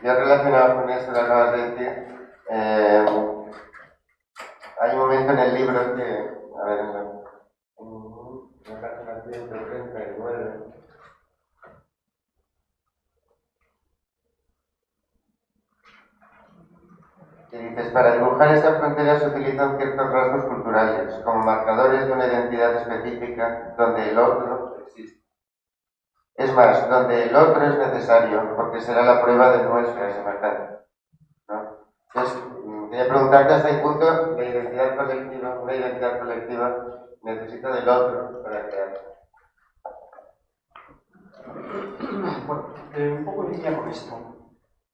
yo relacionado con esto que acabas de decir, hay un momento en el libro que, a ver, en la página 139, que dices, para dibujar esta frontera se utilizan ciertos rasgos culturales, como marcadores de una identidad específica donde el otro existe. Es más, donde el otro es necesario, porque será la prueba de nuestra semejanza, ¿no? Entonces, quería preguntarte hasta qué punto la identidad colectiva, una identidad colectiva, necesita del otro para crear. Bueno, un poco en línea con esto.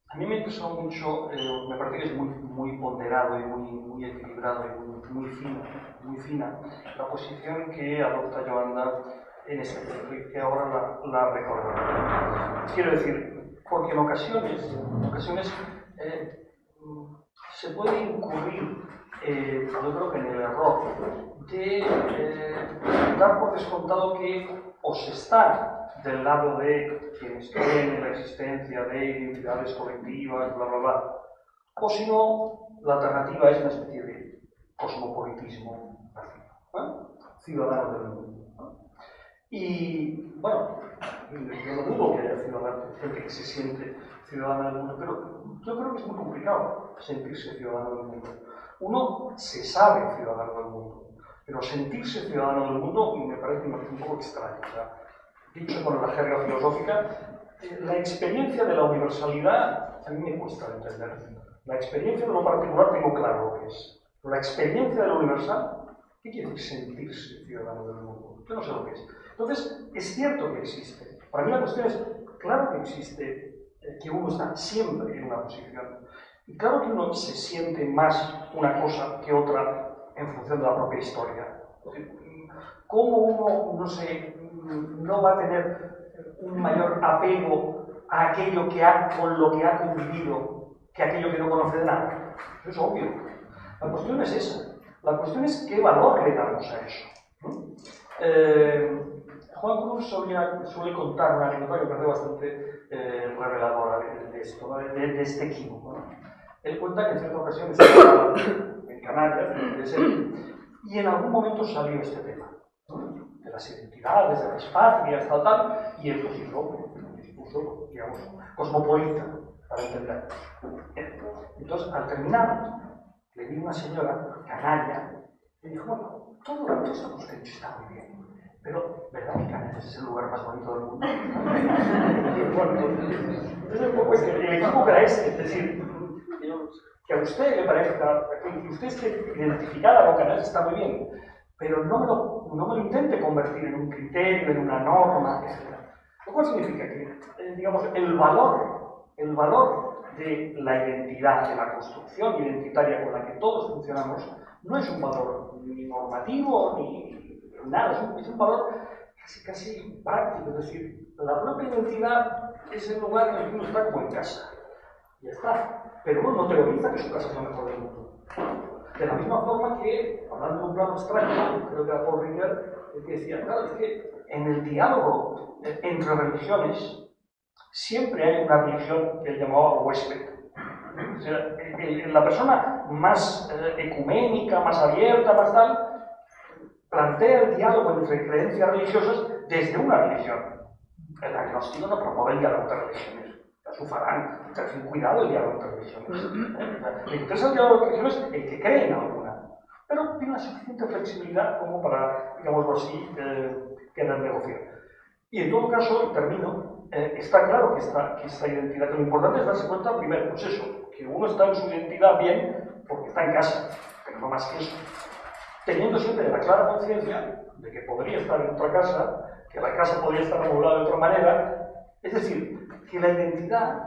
A mí me interesó mucho, me parece que es muy ponderado y muy equilibrado y muy fina la posición que adopta Yolanda en este texto y que ahora la recordaré. Quiero decir, porque en ocasiones se puede incurrir, yo creo que en el error de dar por descontado que o se está del lado de quienes creen en la existencia de identidades colectivas, bla, bla, bla, o si no, la alternativa es una especie de cosmopolitismo ciudadano del mundo, ¿no? Y, bueno, yo no dudo que haya gente que se siente ciudadana del mundo, pero yo creo que es muy complicado sentirse ciudadano del mundo. Uno se sabe ciudadano del mundo, pero sentirse ciudadano del mundo me parece un poco extraño. O sea, dicho con la jerga filosófica, la experiencia de la universalidad a mí me cuesta entender. La experiencia de lo particular tengo claro lo que es. Pero la experiencia de lo universal, ¿qué quiere decir sentirse ciudadano del mundo? Yo no sé lo que es. Entonces, es cierto que existe. Para mí la cuestión es, claro que existe, que uno está siempre en una posición. Y claro que uno se siente más una cosa que otra en función de la propia historia. ¿Cómo uno, no va a tener un mayor apego a aquello con lo que ha convivido que aquello que no conoce de nada? Eso es obvio. La cuestión es esa. La cuestión es qué valor le damos a eso. Juan Cruz suele contar una anécdota que me parece bastante reveladora de esto, ¿no? de este equívoco, ¿no? Él cuenta que en cierta ocasión estaba en Canarias, y en algún momento salió este tema, ¿no? De las identidades, de las patrias, tal, y él pues hizo un discurso, digamos, cosmopolita, para entender. Entonces, al terminar, le vino una señora canaria y dijo, bueno, todo esto que usted ha dicho está muy bien, pero ¿verdad que Canarias es el lugar más bonito del mundo? Entonces, un poco el equipo era ese, es decir, que a usted le parezca, que usted esté identificada con Canarias está muy bien, pero no me lo intente convertir en un criterio, en una norma, etc. Lo cual significa que, digamos, el valor de la identidad, de la construcción identitaria con la que todos funcionamos, no es un valor ni normativo ni nada, es un valor casi práctico, es decir, la propia identidad es el lugar en el que uno está como en casa. Ya está. Pero uno no teoriza que su casa es la mejor del mundo. De la misma forma que, hablando de un plano abstracto, creo que era Paul Ricoeur, el que decía, claro, es que en el diálogo entre religiones siempre hay una religión que él llamaba huésped. O sea, la persona más ecuménica, más abierta, más tal, plantea el diálogo entre creencias religiosas desde una religión. El agnóstico no promueve el diálogo entre religiones. Su farán, sin cuidado el diálogo entre religiones. Le interesa el diálogo entre religiones el que cree en alguna, pero tiene la suficiente flexibilidad como para, digámoslo así, querer negociar. Y en todo caso, y termino, está claro que esta identidad, que lo importante es darse cuenta, primero, pues eso, que uno está en su identidad bien porque está en casa, pero no más que eso. Teniendo siempre la clara conciencia de que podría estar en otra casa, que la casa podría estar amoblada de otra manera, es decir, que la identidad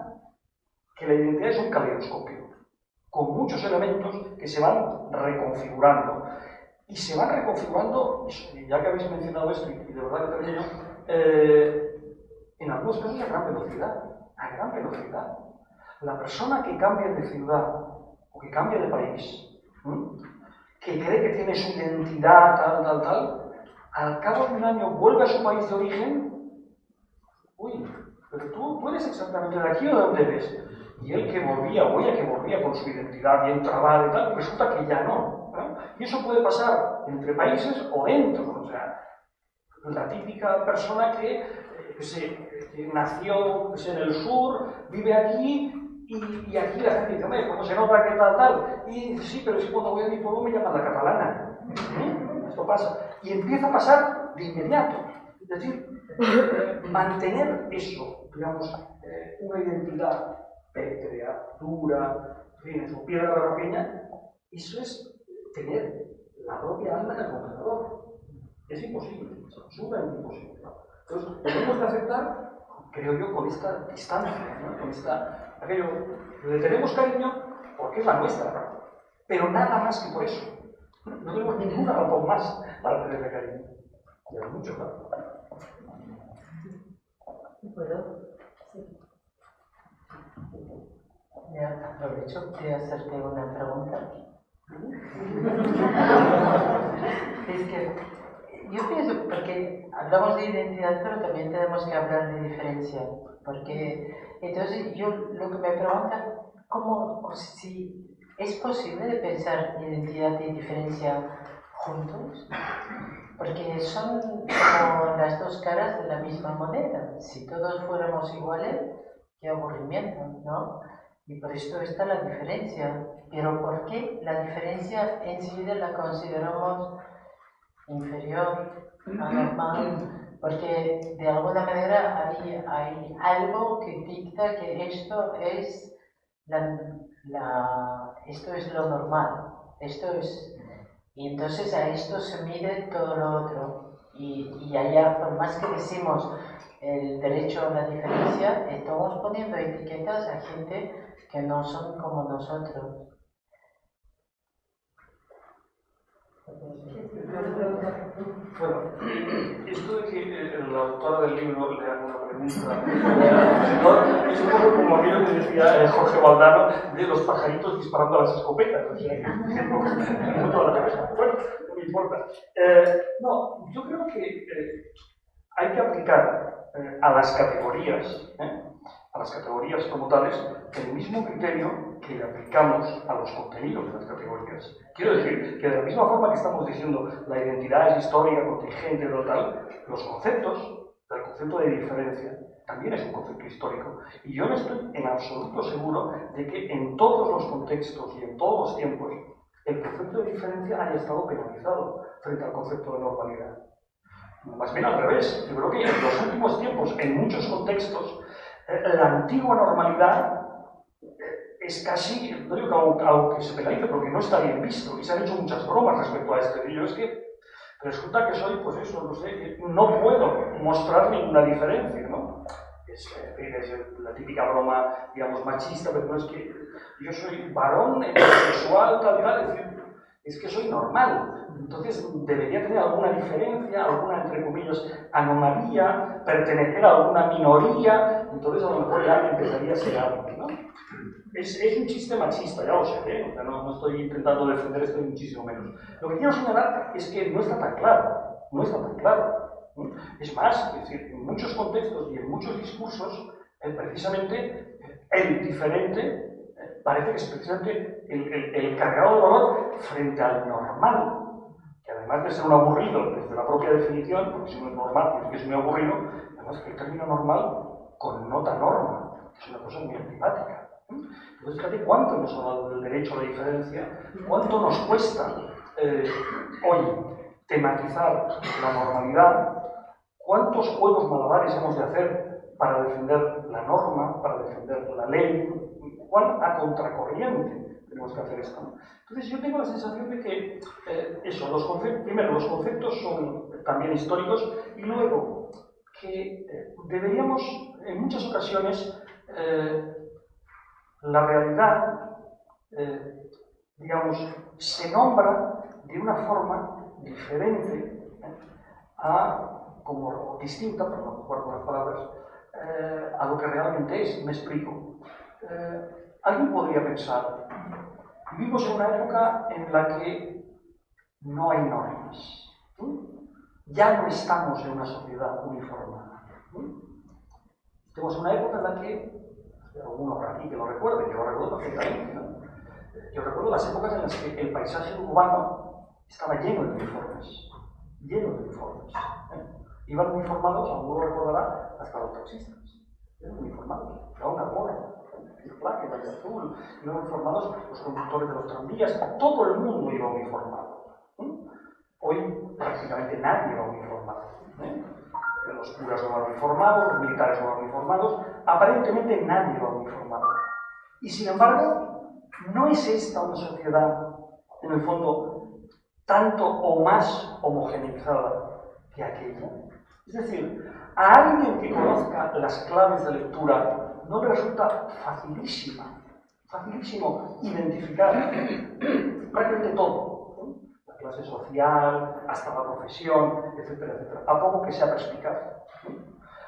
es un caleidoscopio, con muchos elementos que se van reconfigurando. Y se van reconfigurando, ya que habéis mencionado esto, y de verdad que termino, en algunos casos a gran velocidad. La persona que cambia de ciudad o que cambia de país, que cree que tiene su identidad, tal, al cabo de un año vuelve a su país de origen, pero tú eres exactamente de aquí o de donde eres. Y él que volvía, o ella que volvía con su identidad bien trabada y tal, resulta que ya no. Y eso puede pasar entre países o dentro. O sea, la típica persona que nació pues, en el sur, vive aquí, y aquí la gente dice, hombre, ¿cómo se nota que tal? Y dice, sí, pero es que cuando voy a mi pueblo me llaman la catalana. Esto pasa. Y empieza a pasar de inmediato. Es decir, mantener eso, digamos, una identidad pétrea, dura, en fin, su piedra barroqueña, eso es tener la doble alma del gobernador. Es imposible, es absolutamente imposible. Entonces, lo tenemos que aceptar, creo yo, con esta distancia, ¿no? Con esta, aquello, le tenemos cariño porque es la nuestra, pero nada más que por eso. No tenemos ninguna razón más para tenerle cariño. Y hay mucho, claro. ¿Puedo? Sí. Me aprovecho de hacerte una pregunta. Es que yo pienso, porque hablamos de identidad, pero también tenemos que hablar de diferencia. Porque entonces yo lo que me pregunta, ¿cómo, si es posible de pensar identidad y diferencia juntos? Porque son como las dos caras de la misma moneda. Si todos fuéramos iguales, qué aburrimiento, ¿no? Y por esto está la diferencia. Pero ¿por qué la diferencia enseguida la consideramos inferior, anormal? Porque de alguna manera hay algo que dicta que esto es esto es lo normal, esto es. Y entonces a esto se mide todo lo otro. Y allá, por más que decimos el derecho a la diferencia, estamos poniendo etiquetas a gente que no son como nosotros. Bueno, esto de que la autora del libro le haga una pregunta es un poco como aquello que decía Jorge Valdano de los pajaritos disparando a las escopetas. O sea, no toda la cabeza. Bueno, no me importa. No, yo creo que hay que aplicar a las categorías como tales, el mismo criterio que le aplicamos a los contenidos de las categorías. Quiero decir que de la misma forma que estamos diciendo la identidad es histórica, contingente, tal, los conceptos, el concepto de diferencia, también es un concepto histórico. Y yo no estoy en absoluto seguro de que en todos los contextos y en todos los tiempos el concepto de diferencia haya estado penalizado frente al concepto de normalidad. Más bien al revés. Yo creo que en los últimos tiempos, en muchos contextos, la antigua normalidad es casi, no digo que algo que se penalice porque no está bien visto y se han hecho muchas bromas respecto a esto. Y yo es que resulta que soy, pues eso, no sé, no puedo mostrar ninguna diferencia, ¿no? Es la típica broma, digamos, machista, pero no es que yo soy varón, heterosexual, tal, es decir, es que soy normal. Entonces debería tener alguna diferencia, alguna, entre comillas, anomalía, pertenecer a alguna minoría, entonces a lo mejor ya empezaría a ser algo, ¿no? Es un chiste machista, ya lo sé, ¿eh? O sea, no estoy intentando defender esto ni muchísimo menos. Lo que quiero señalar es que no está tan claro, no está tan claro. Es más, es decir, en muchos contextos y en muchos discursos, precisamente el diferente parece que es precisamente el cargado de valor frente al normal, que además de ser un aburrido desde la propia definición, porque si no es normal, porque es muy aburrido, además que el término normal connota norma, que es una cosa muy antipática. Entonces, fíjate cuánto hemos hablado del derecho a la diferencia, cuánto nos cuesta hoy tematizar la normalidad, cuántos juegos malabares hemos de hacer para defender la norma, para defender la ley, cuán a contracorriente tenemos que hacer esto, ¿no? Entonces yo tengo la sensación de que primero los conceptos son también históricos y luego que deberíamos en muchas ocasiones la realidad, digamos, se nombra de una forma diferente como distinta, por no jugar con las palabras, a lo que realmente es. Me explico. Alguien podría pensar, vivimos en una época en la que no hay normas. Ya no estamos en una sociedad uniformada. Estamos en una época en la que, algunos por aquí que lo recuerden, yo lo recuerdo perfectamente, ¿no? Yo recuerdo las épocas en las que el paisaje urbano estaba lleno de uniformes, Iban uniformados, alguno recordará, hasta los taxistas, eran uniformados, era una moda, el plaque, el azul, iban uniformados los conductores de los tranvías, todo el mundo iba uniformado. Hoy prácticamente nadie va uniformado. Los curas no van uniformados, los militares no van uniformados, aparentemente nadie va uniformado. Y sin embargo, ¿no es esta una sociedad, en el fondo, tanto o más homogeneizada que aquella? Es decir, a alguien que conozca las claves de lectura no le resulta facilísimo identificar prácticamente todo, ¿no? La clase social, hasta la profesión, etcétera, etcétera, a poco que sea perspicaz.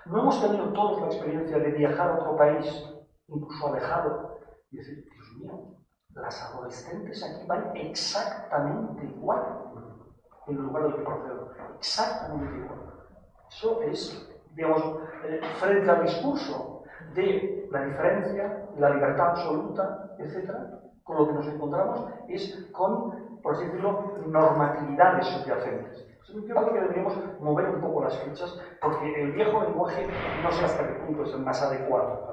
No hemos tenido todos la experiencia de viajar a otro país, incluso alejado, y decir, Dios mío, las adolescentes aquí van exactamente igual en el lugar del que procedo, exactamente igual. Eso es, digamos, frente al discurso de la diferencia, la libertad absoluta, etcétera, con lo que nos encontramos es con, por así decirlo, normatividades subyacentes. Yo creo que deberíamos mover un poco las fichas porque el viejo lenguaje no sé hasta qué punto es el más adecuado